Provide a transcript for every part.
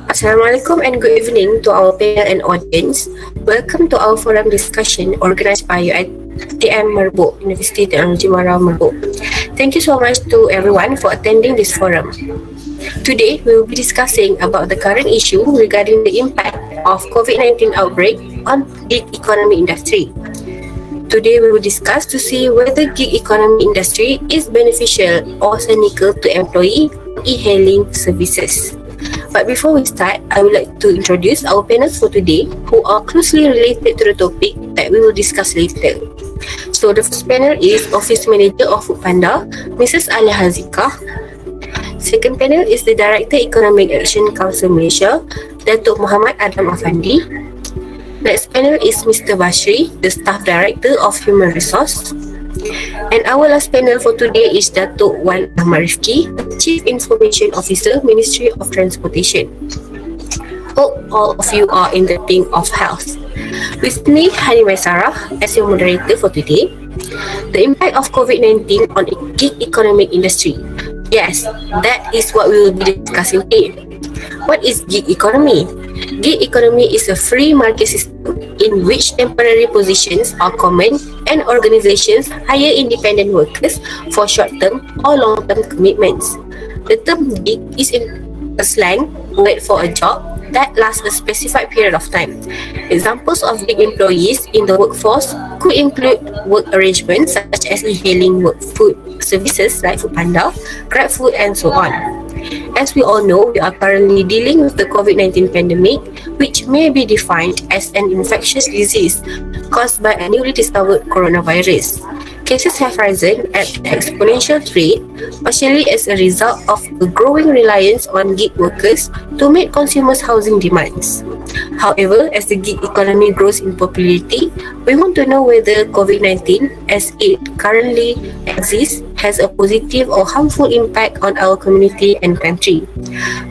Assalamualaikum and good evening to our panel and audience. Welcome to our forum discussion organized by UiTM Merbuk, University Technology Mara Merbuk. Thank you so much to everyone for attending this forum. Today, we will be discussing about the current issue regarding the impact of COVID-19 outbreak on gig economy industry. Today, we will discuss to see whether gig economy industry is beneficial or cynical to employee e-hailing services. But before we start, I would like to introduce our panelists for today who are closely related to the topic that we will discuss later. So the first panel is Office Manager of Foodpanda, Mrs. ALIAH HAZIQAH. Second panel is the Director Economic Action Council Malaysia, Datuk MOHAMAD AFFANDI. Next panel is Mr. BASHRI, the Staff Director of Human Resource. And our last panel for today is Datuk Wan Ahmad RIFQI, Chief Information Officer, Ministry of Transportation. Hope all of you are in the pink of health. With me, HANI MAISARAH, as your moderator for today. The impact of COVID-19 on the gig economic industry. Yes, that is what we will be discussing today. What is gig economy? Gig economy is a free market system in which temporary positions are common and organizations hire independent workers for short-term or long-term commitments. The term gig is a slang word for a job that lasts a specified period of time. Examples of gig employees in the workforce could include work arrangements such as e-hailing work food services like Foodpanda, GrabFood and so on. As we all know, we are currently dealing with the COVID-19 pandemic, which may be defined as an infectious disease caused by a newly discovered coronavirus. Cases have risen at an exponential rate, partially as a result of the growing reliance on gig workers to meet consumers' housing demands. However, as the gig economy grows in popularity, we want to know whether COVID-19, as it currently exists, has a positive or harmful impact on our community and country.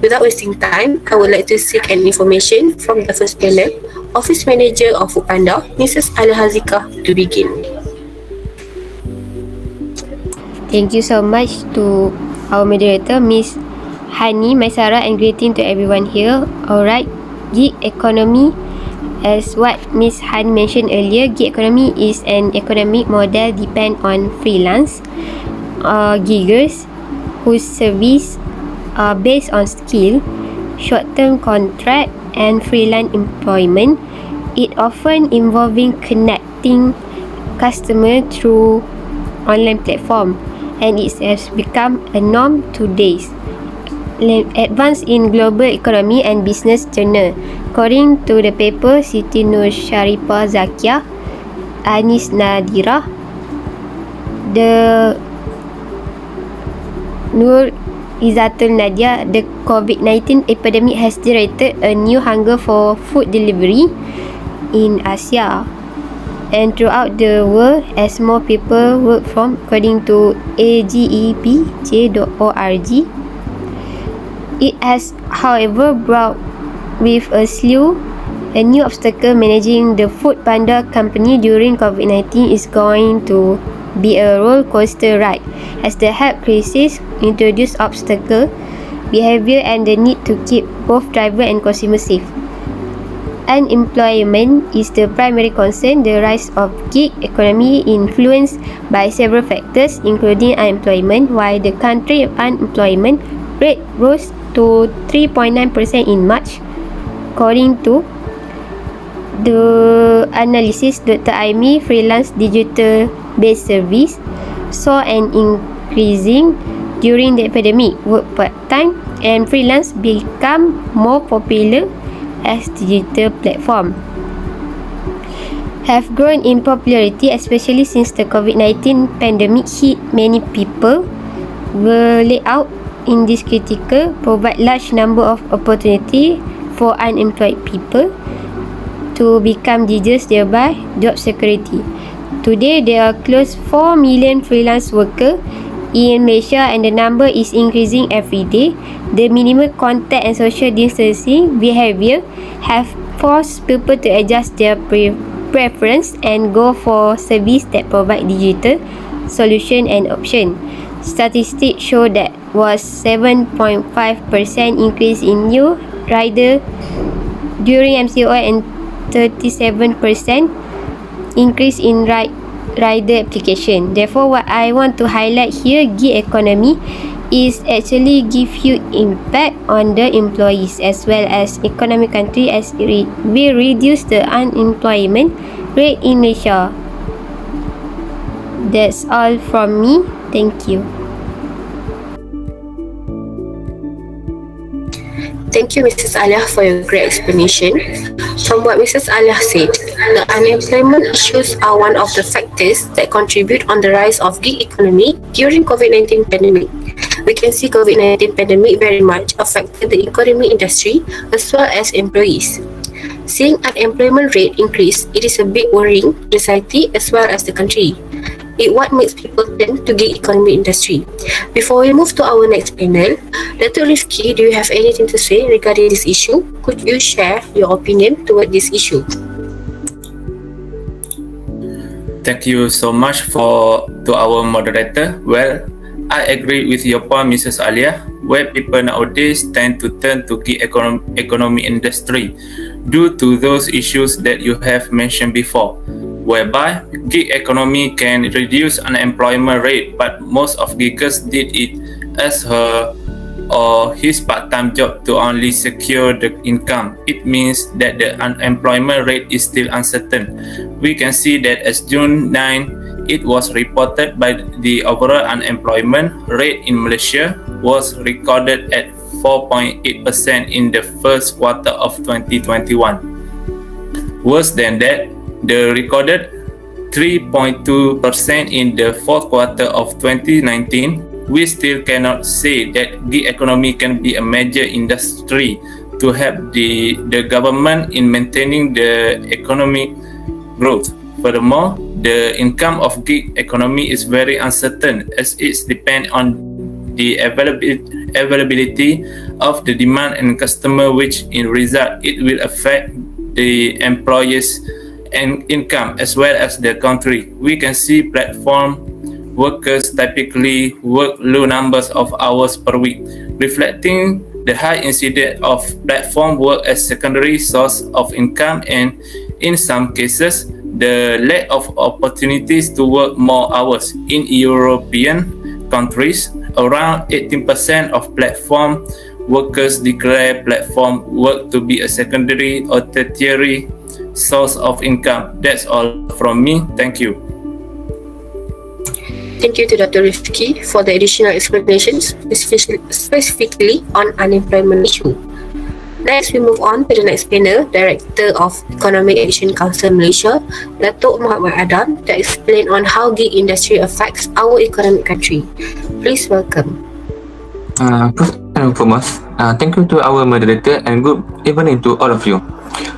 Without wasting time, I would like to seek an information from the first panel, Office Manager of Foodpanda, Mrs. ALIAH HAZIQAH, to begin. Thank you so much to our moderator, Miss HANI MAISARAH, and greeting to everyone here. Alright, gig economy, as what Miss HANI mentioned earlier, gig economy is an economic model depend on freelance giggers whose service are based on skill, short-term contract and freelance employment. It often involving connecting customer through online platform, and it has become a norm today. Advance in global economy and business journal. According to the paper Siti Nur Sharifah Zakiah Anis Nadirah, the NOOR Izatul Nadia, the COVID-19 epidemic has generated a new hunger for food delivery in Asia and throughout the world as more people work from, according to AGEPJ.org. It has, however, brought with a new obstacle. Managing the Foodpanda company during COVID-19 is going to be a roller coaster ride, as the health crisis introduce obstacle behavior and the need to keep both driver and consumer safe. Unemployment is the primary concern. The rise of gig economy influenced by several factors, including unemployment, while the country unemployment rate rose to 3.9% in March. According to the analysis, Dr. Aimi freelance digital-based service saw an increasing during the epidemic. Work part-time and freelance become more popular as digital platform have grown in popularity, especially since the COVID-19 pandemic hit. Many people were laid out in this critical, provide large number of opportunity for unemployed people to become diggers, thereby job security. Today, there are close 4 million freelance workers in Malaysia, and the number is increasing every day. The minimum contact and social distancing behavior have forced people to adjust their preference and go for service that provide digital solution and option. Statistics show that was 7.5% increase in new rider during MCO and 37% increase in rider application. Therefore, what I want to highlight here, gig economy is actually give huge impact on the employees as well as economic country, as it will reduce the unemployment rate in Malaysia. That's all from me. Thank you. Thank you, Mrs. ALIAH, for your great explanation. From what Mrs. ALIAH said, the unemployment issues are one of the factors that contribute on the rise of gig economy during COVID-19 pandemic. We can see COVID-19 pandemic very much affected the economy industry as well as employees. Seeing unemployment rate increase, it is a big worrying to the society as well as the country. It what makes people turn to gig economy industry. Before we move to our next panel, Dr. RIFQI, do you have anything to say regarding this issue? Could you share your opinion toward this issue? Thank you so much to our moderator. Well, I agree with your point, Mrs. ALIAH, where people nowadays tend to turn to gig economy industry due to those issues that you have mentioned before, whereby gig economy can reduce unemployment rate, but most of giggers did it as her or his part-time job to only secure the income. It means that the unemployment rate is still uncertain. We can see that as June 9, it was reported by the overall unemployment rate in Malaysia was recorded at 4.8% in the first quarter of 2021. Worse than that, the recorded 3.2% in the fourth quarter of 2019. We still cannot say that gig economy can be a major industry to help the government in maintaining the economic growth. Furthermore, the income of gig economy is very uncertain as it depends on the availability of the demand and customer, which in result it will affect the employees and income as well as the country. We can see platform workers typically work low numbers of hours per week, reflecting the high incidence of platform work as secondary source of income, and in some cases the lack of opportunities to work more hours. In European countries, around 18% of platform workers declare platform work to be a secondary or tertiary source of income. That's all from me. Thank you. Thank you to Dr. RIFQI for the additional explanations specifically on unemployment issue. Next, we move on to the next panel, Director of Economic Action Council Malaysia, Datuk Mohamad Adam, to explain on how gig industry affects our economic country. Please welcome. First and foremost, thank you to our moderator and good evening to all of you.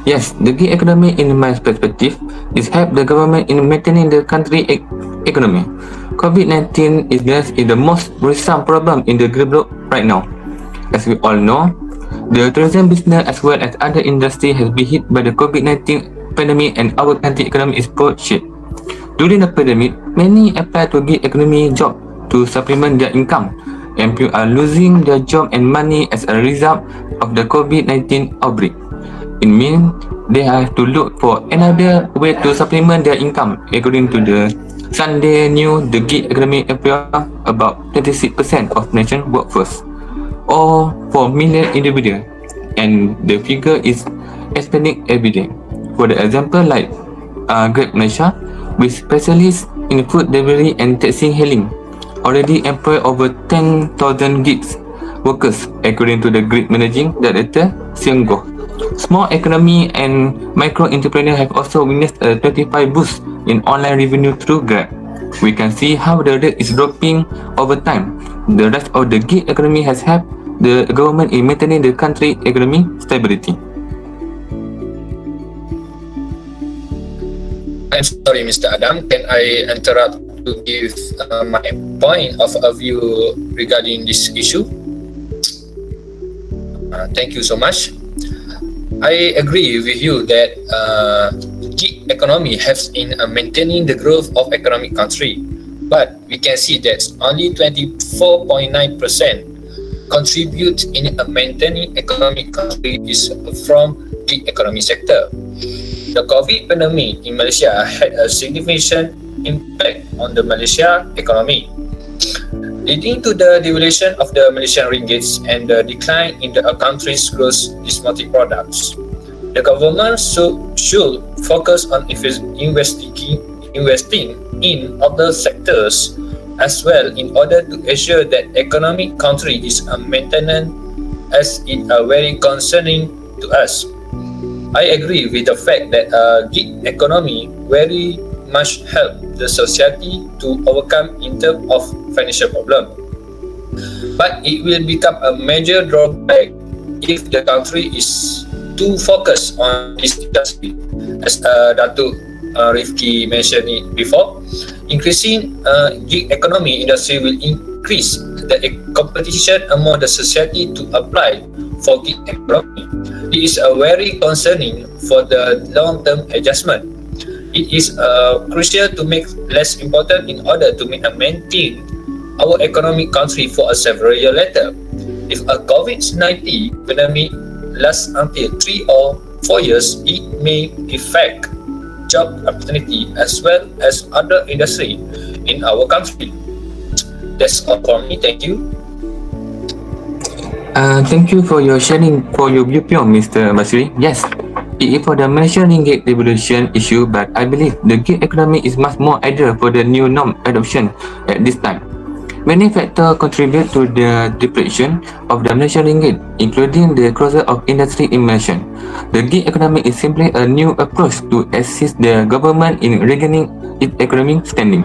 Yes, the gig economy in my perspective is help the government in maintaining the country economy. COVID-19 is the most worrisome problem in the globe right now. As we all know, the tourism business as well as other industry has been hit by the COVID-19 pandemic and our country economy is poor shape. During the pandemic, many apply to gig economy job to supplement their income, and people are losing their job and money as a result of the COVID-19 outbreak. It means they have to look for another way to supplement their income. According to the Sunday News, the gig economy employ about 26% of nation workforce, or 4 million individuals, and the figure is expanding every day. For the example, like Grab Malaysia, with specialists in food delivery and taxi hailing, already employ over 10,000 gigs workers, according to the Grid Managing Director Siang Goh. Small economy and micro entrepreneurs have also witnessed a 25% boost in online revenue through Grab. We can see how the rate is dropping over time. The rest of the gig economy has helped the government in maintaining the country economy stability. I'm sorry, Mr. Adam. Can I interrupt to give my point of view regarding this issue? Thank you so much. I agree with you that gig economy helps in maintaining the growth of economic country, but we can see that only 24.9% contribute in maintaining economic country is from gig economy sector. The COVID pandemic in Malaysia had a significant impact on the Malaysia economy, leading to the devaluation of the Malaysian ringgit and the decline in the country's gross domestic products. The government should focus on investing in other sectors as well in order to ensure that economic country is maintained, as it very concerning to us. I agree with the fact that gig economy very much help the society to overcome in terms of financial problem. But it will become a major drawback if the country is too focused on this industry, as Datuk RIFQI mentioned it before. Increasing gig economy industry will increase the competition among the society to apply for gig economy. It is very concerning for the long-term adjustment. It is crucial to make less important in order to maintain our economic country for a several years later. If a COVID-19 pandemic lasts until 3 or 4 years, it may affect job opportunity as well as other industry in our country. That's all for me. Thank you. Thank you for your sharing, for your viewpoint, Mr. Bashri. Yes, it is for the Malaysian ringgit devaluation issue, but I believe the gig economy is much more ideal for the new norm adoption at this time. Many factors contribute to the depreciation of the Malaysian ringgit, including the closure of industry in Malaysia. The gig economy is simply a new approach to assist the government in regaining its economic standing.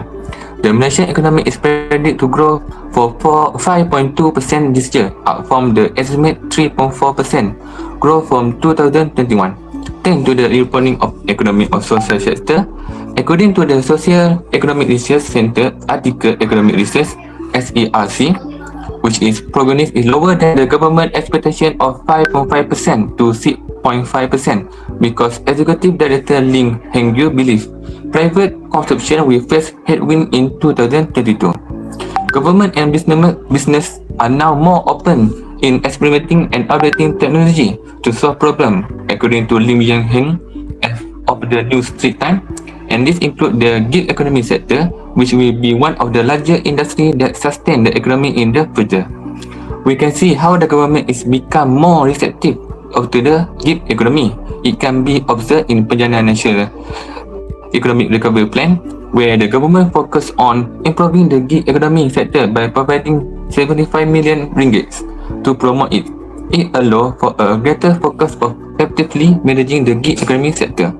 The Malaysian economy is predicted to grow for 5.2% this year, up from the estimate 3.4% growth from 2021. Thanks to the reopening of economy of social sector, according to the Social Economic Research Center article Economic Research SERC, which is prognosis is lower than the government expectation of 5.5% to 6.5%, because Executive Director Ling Hengyu believes private consumption will face headwind in 2022. Government and business are now more open in experimenting and updating technology to solve problems, according to Lim Yang Heng of the New Street Time, and this includes the gig economy sector, which will be one of the larger industry that sustain the economy in the future. We can see how the government is become more receptive to the gig economy. It can be observed in Perjalanan Nasional Economic Recovery Plan, where the government focus on improving the gig economy sector by providing 75 million ringgit to promote it. It allows for a greater focus of effectively managing the gig economy sector,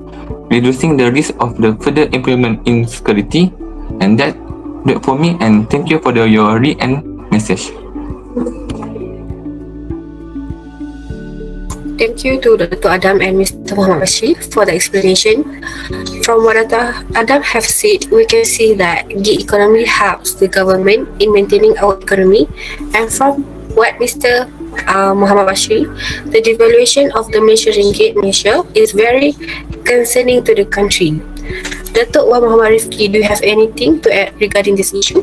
reducing the risk of the further improvement in security. And that's it for me, and thank you for your re-end message. Thank you to Dr. Adam and Mr. Muhammad Bashri for the explanation. From what Dr. Adam have said, we can see that gig economy helps the government in maintaining our economy. And from what Mr. Muhammad Bashri, the devaluation of the Malaysian ringgit Malaysia is very concerning to the country. Datuk Muhammad Rifqi, do you have anything to add regarding this issue?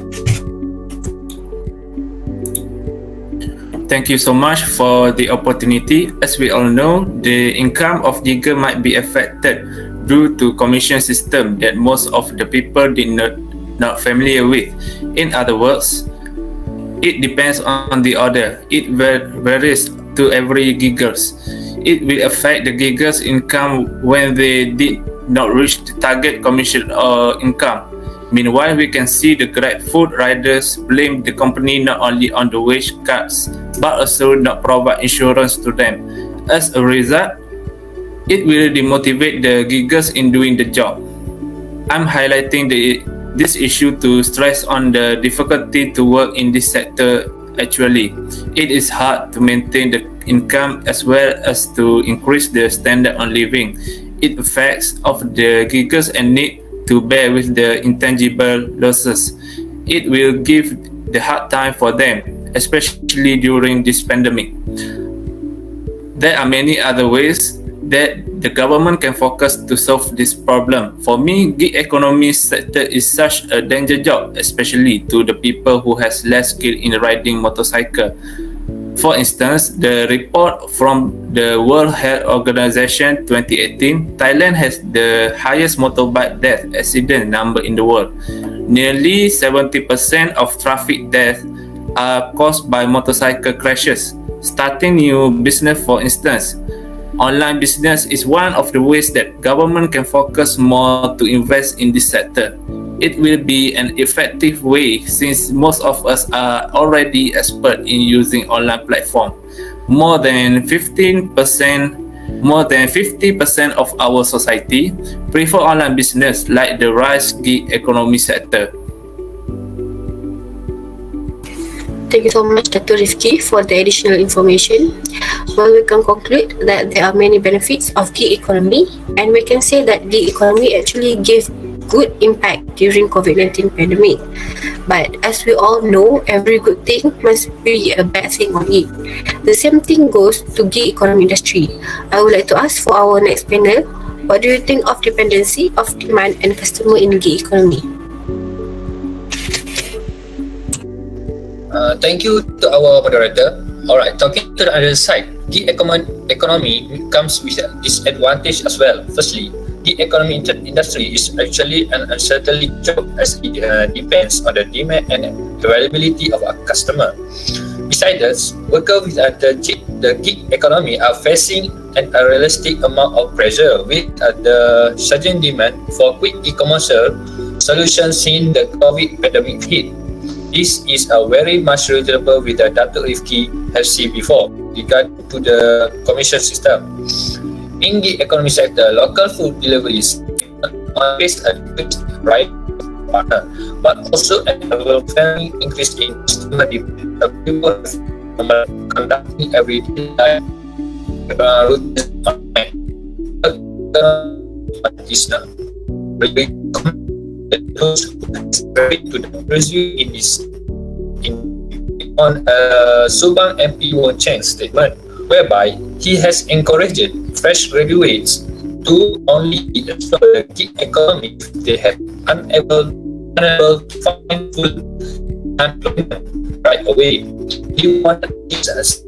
Thank you so much for the opportunity. As we all know, the income of digger might be affected due to commission system that most of the people did not familiar with. In other words, it depends on the order. It varies to every giggers. It will affect the giggers' income when they did not reach the target commission or income. Meanwhile, we can see the GrabFood riders blame the company not only on the wage cuts, but also not provide insurance to them. As a result, it will demotivate the giggers in doing the job. I'm highlighting this issue to stress on the difficulty to work in this sector. Actually, it is hard to maintain the income as well as to increase the standard of living. It affects of the giggers and need to bear with the intangible losses. It will give the hard time for them, especially during this pandemic. There are many other ways that the government can focus to solve this problem. For me, gig economy sector is such a danger job, especially to the people who has less skill in riding motorcycle. For instance, the report from the World Health Organization 2018, Thailand has the highest motorbike death accident number in the world. Nearly 70% of traffic deaths are caused by motorcycle crashes. Starting new business, for instance, online business is one of the ways that government can focus more to invest in this sector. It will be an effective way since most of us are already expert in using online platform. More than 50% of our society prefer online business like the rise gig economy sector. Thank you so much, Dr. RIFQI, for the additional information. Well, we can conclude that there are many benefits of gig economy, and we can say that gig economy actually gave good impact during COVID-19 pandemic. But as we all know, every good thing must be a bad thing on it. The same thing goes to gig economy industry. I would like to ask for our next panel, what do you think of dependency of demand and customer in gig economy? Thank you to our moderator. Alright, talking to the other side, gig economy comes with a disadvantage as well. Firstly, the economy industry is actually an uncertain job as it depends on the demand and availability of a customer. Besides this, workers with the gig economy are facing an unrealistic amount of pressure with the surging demand for quick e-commerce solutions since the COVID pandemic hit. This is a very much relatable with the Dr. RIFQI has seen before regarding to the commission system. In the economy sector, local food deliveries face a decreased right partner, but also an overwhelming increase in customer demand. People are conducting everyday life routines online. Those to the review in this on Subang MP Won Cheng's statement, whereby he has encouraged fresh graduates to only explore the gig economy if they have unable to find full employment right away. He wanted us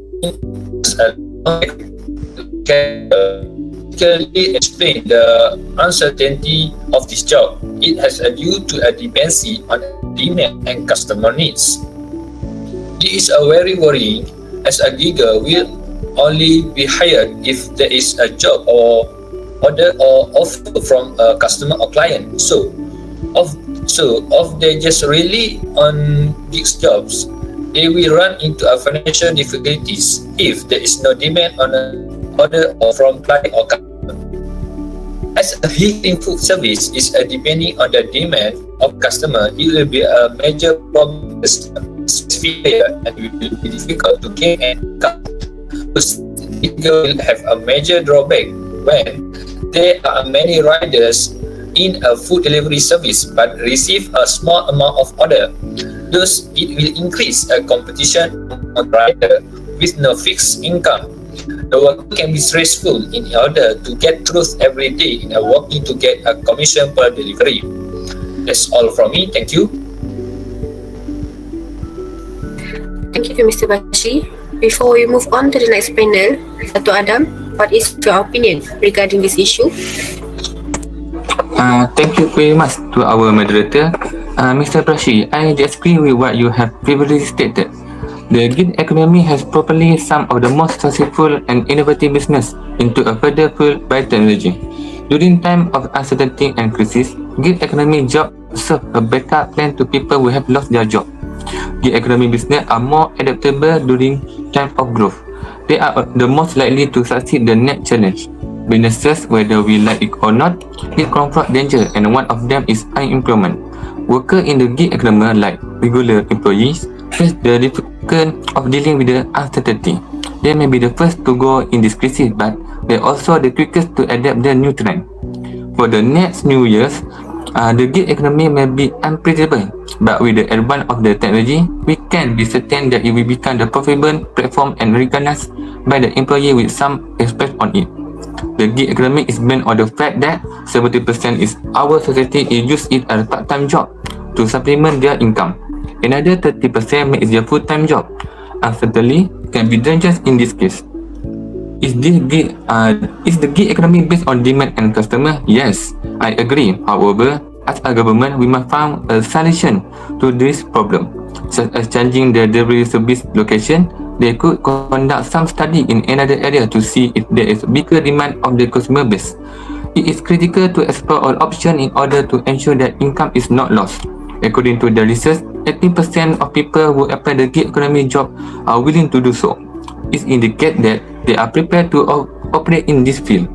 clearly explain the uncertainty of this job. It has a due to a dependency on demand and customer needs. This is a very worrying as a gigger will only be hired if there is a job or order or offer from a customer or client. So they just really on gigs jobs, they will run into a financial difficulties if there is no demand on an order or from client or customer. As a heating food service is depending on the demand of customer, it will be a major problem and it will be difficult to gain and cut. It will have a major drawback when there are many riders in a food delivery service but receive a small amount of order. Thus, it will increase a competition on rider with no fixed income. The worker can be stressful in order to get through every day in a working to get a commission per delivery. That's all from me. Thank you. Thank you, Mr. Bashri. Before we move on to the next panel, Dr. Adam, what is your opinion regarding this issue? Thank you very much to our moderator. Mr. Bashri, I disagree with what you have previously stated. The gig economy has probably some of the most successful and innovative business into a further fueled by technology. During time of uncertainty and crisis, gig economy jobs serve a backup plan to people who have lost their job. Gig economy business are more adaptable during time of growth. They are the most likely to succeed the next challenge. Businesses, whether we like it or not, it confront danger, and one of them is unemployment. Workers in the gig economy, like regular employees, face the difficulty of dealing with the uncertainty. They may be the first to go in this crisis, but they're also the quickest to adapt the new trend. For the next new years, the gig economy may be unpredictable, but with the advance of the technology, we can be certain that it will become the profitable platform and recognized by the employee with some respect on it. The gig economy is based on the fact that 70% is our society use it as a part-time job to supplement their income. Another 30% makes their full-time job, and certainly can be dangerous in this case. Is the gig economy based on demand and customer? Yes, I agree. However, as a government, we must find a solution to this problem, such as changing the delivery service location. They could conduct some study in another area to see if there is bigger demand of the consumer base. It is critical to explore all options in order to ensure that income is not lost. According to the research, 80% of people who apply the gig economy job are willing to do so. It indicates that they are prepared to operate in this field.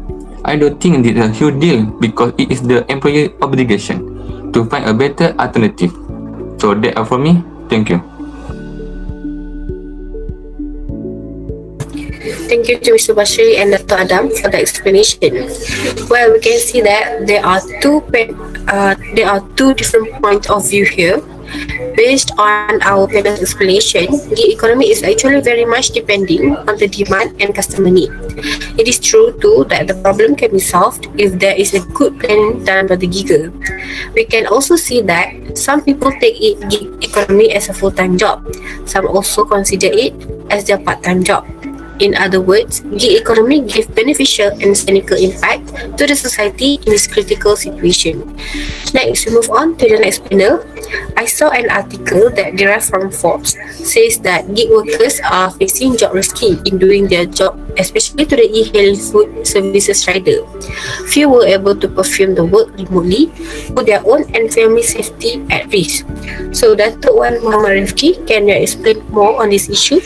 I don't think it's a huge deal because it is the employer obligation to find a better alternative. So that's all from me. Thank you. Thank you to Mr. Bashri and Dr. Adam for the explanation. Well, we can see that there are two different points of view here. Based on our panel's explanation, gig economy is actually very much depending on the demand and customer need. It is true too that the problem can be solved if there is a good plan done by the gigger. We can also see that some people take gig economy as a full-time job. Some also consider it as their part-time job. In other words, gig economy gives beneficial and cynical impact to the society in this critical situation. Next, we move on to the next panel. I saw an article that derived from Forbes says that gig workers are facing job risky in doing their job, especially to the e-hailing food services rider. Few were able to perform the work remotely, put their own and family safety at risk. So, Datuk Wan Muhammad RIFQI, can you explain more on this issue?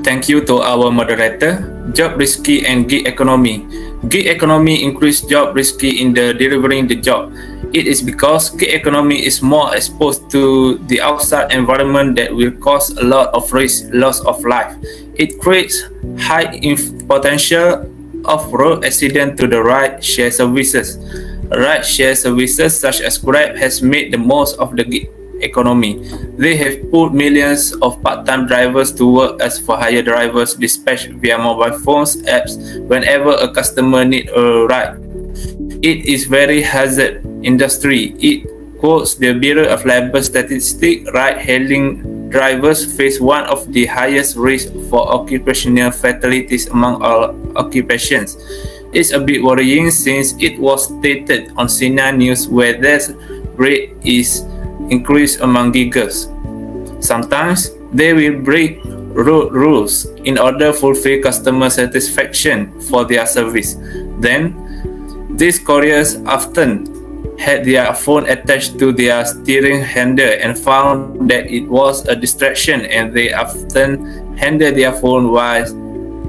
Thank you to our moderator. Job risky and gig economy. Gig economy increase job risky in the delivering the job. It is because gig economy is more exposed to the outside environment that will cause a lot of risk, loss of life. It creates high potential of road accident to the ride-share services. Ride-share services such as Grab has made the most of the gig economy. They have put millions of part-time drivers to work as for-hire drivers dispatched via mobile phones apps whenever a customer needs a ride. It is very hazard industry. It quotes the Bureau of Labor Statistics. Ride-hailing drivers face one of the highest risks for occupational fatalities among all occupations. It's a bit worrying since it was stated on CNN News where death rate is increase among giggers. Sometimes they will break road rules in order to fulfill customer satisfaction for their service. Then, these couriers often had their phone attached to their steering handle and found that it was a distraction, and they often handle their phone while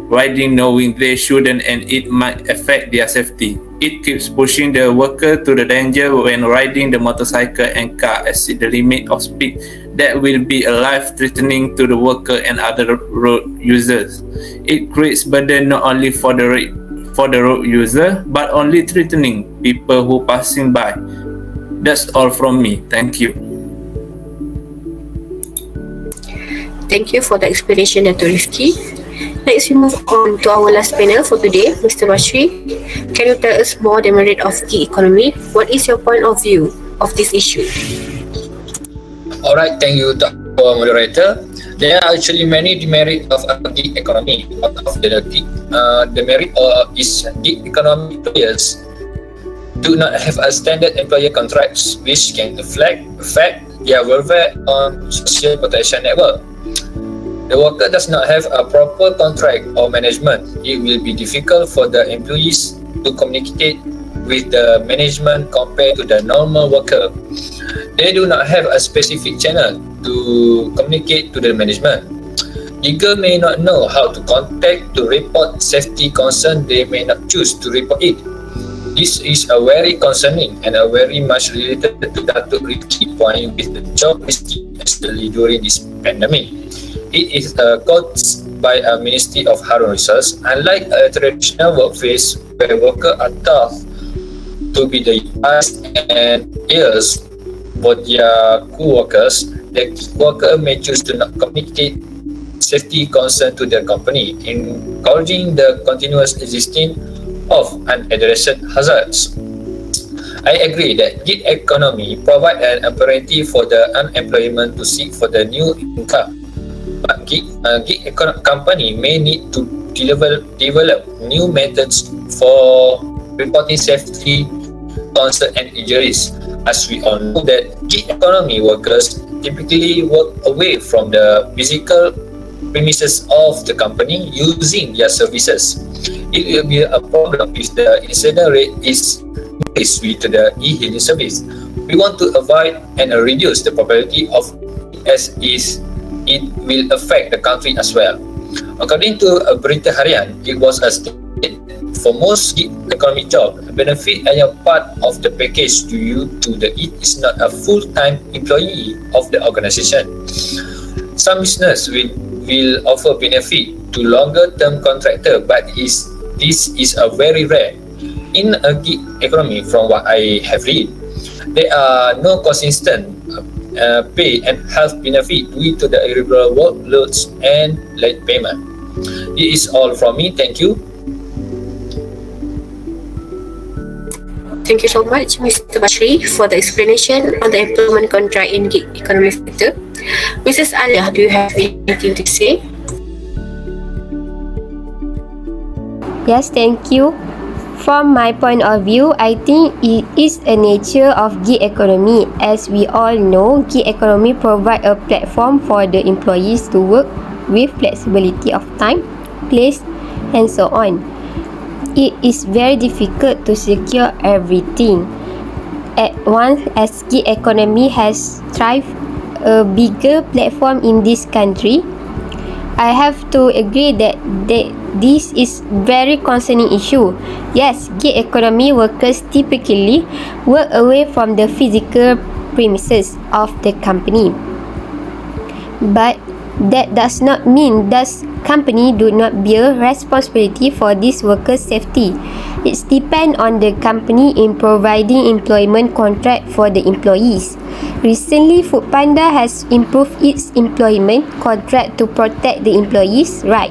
riding knowing they shouldn't and it might affect their safety. It keeps pushing the worker to the danger when riding the motorcycle and car exceed the limit of speed that will be a life-threatening to the worker and other road users. It creates burden not only for the road user but only threatening people who passing by. That's all from me. Thank you. Thank you for the explanation, Dr. RIFQI. Next, we move on to our last panel for today, Mr. Bashri. Can you tell us more the merit of gig economy? What is your point of view of this issue? Alright, thank you to our moderator. There are actually many demerits of a gig economy. One of the merit is gig economy players do not have a standard employer contracts, which can affect their welfare on social protection network. The worker does not have a proper contract or management. It will be difficult for the employees to communicate with the management compared to the normal worker. They do not have a specific channel to communicate to the management. Gigger may not know how to contact to report safety concern. They may not choose to report it. This is a very concerning and a very much related to Datuk RIFQI point with the job risky, especially during this pandemic. It is caused by a Ministry of Human Resources. Unlike a traditional workplace where workers are tough to be the eyes and ears for their co-workers, the worker may choose to not communicate safety concern to the company, encouraging the continuous existing of unaddressed hazards. I agree that gig economy provide an opportunity for the unemployment to seek for the new income. But company may need to develop new methods for reporting safety concern and injuries, as we all know that gig economy workers typically work away from the physical premises of the company using their services. It will be a problem if the incident rate is increased with the e-hailing service. We want to avoid and reduce the probability of as is it will affect the country as well. According to Berita Harian, it was a stated for most gig economy job, benefit are a part of the package due to the it is not a full-time employee of the organization. Some business will offer benefit to longer-term contractor, but this is a very rare. In a gig economy, from what I have read, there are no consistent pay and health benefit due to the irregular workloads and late payment. It is all from me. Thank you. Thank you so much, Mr. Bashri, for the explanation on the employment contract in gig economy sector. Mrs. ALIAH, do you have anything to say? Yes, thank you. From my point of view, I think it is a nature of gig economy. As we all know, gig economy provide a platform for the employees to work with flexibility of time, place, and so on. It is very difficult to secure everything at once, as gig economy has thrived a bigger platform in this country. I have to agree that this is very concerning issue. Yes, gig economy workers typically work away from the physical premises of the company. But that does not mean that company do not bear responsibility for this workers' safety. It depends on the company in providing employment contract for the employees. Recently, Foodpanda has improved its employment contract to protect the employees' right.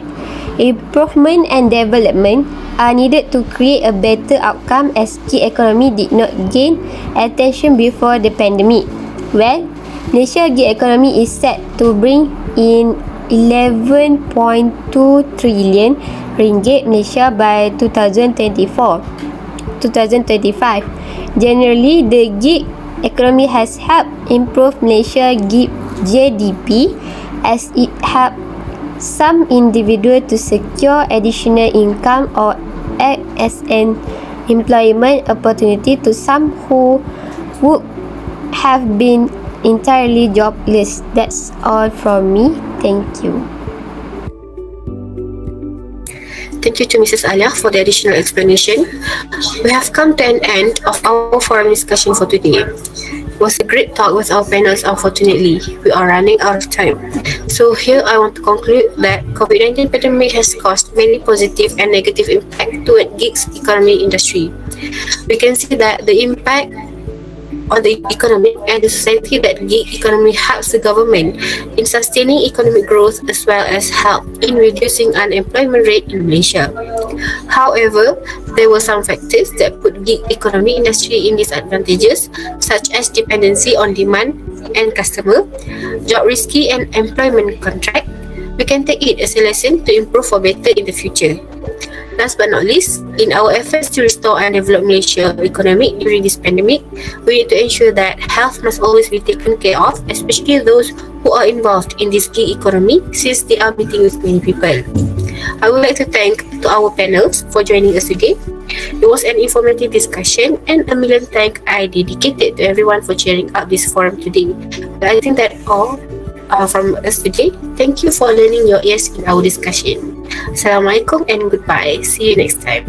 Improvement and development are needed to create a better outcome, as gig economy did not gain attention before the pandemic. Well, Malaysia gig economy is set to bring in 11.2 trillion ringgit Malaysia by 2025. Generally, the gig economy has helped improve Malaysia GDP, as it helped some individual to secure additional income or act as an employment opportunity to some who would have been entirely jobless. That's all from me. Thank you. Thank you to Mrs. ALIAH for the additional explanation. We have come to an end of our forum discussion for today. It was a great talk with our panels. Unfortunately, we are running out of time. So here I want to conclude that COVID-19 pandemic has caused many positive and negative impact to the gig economy industry. We can see that the impact on the economy and the society that gig economy helps the government in sustaining economic growth, as well as help in reducing unemployment rate in Malaysia. However, there were some factors that put gig economy industry in disadvantages, such as dependency on demand and customer, job risky and employment contract. We can take it as a lesson to improve for better in the future. Last but not least, in our efforts to restore and develop Malaysia economy during this pandemic, we need to ensure that health must always be taken care of, especially those who are involved in this gig economy, since they are meeting with many people. I would like to thank to our panels for joining us today. It was an informative discussion, and a million thanks I dedicated to everyone for cheering up this forum today. But I think that all from us today. Thank you for lending your ears in our discussion. Assalamualaikum and goodbye. See you next time.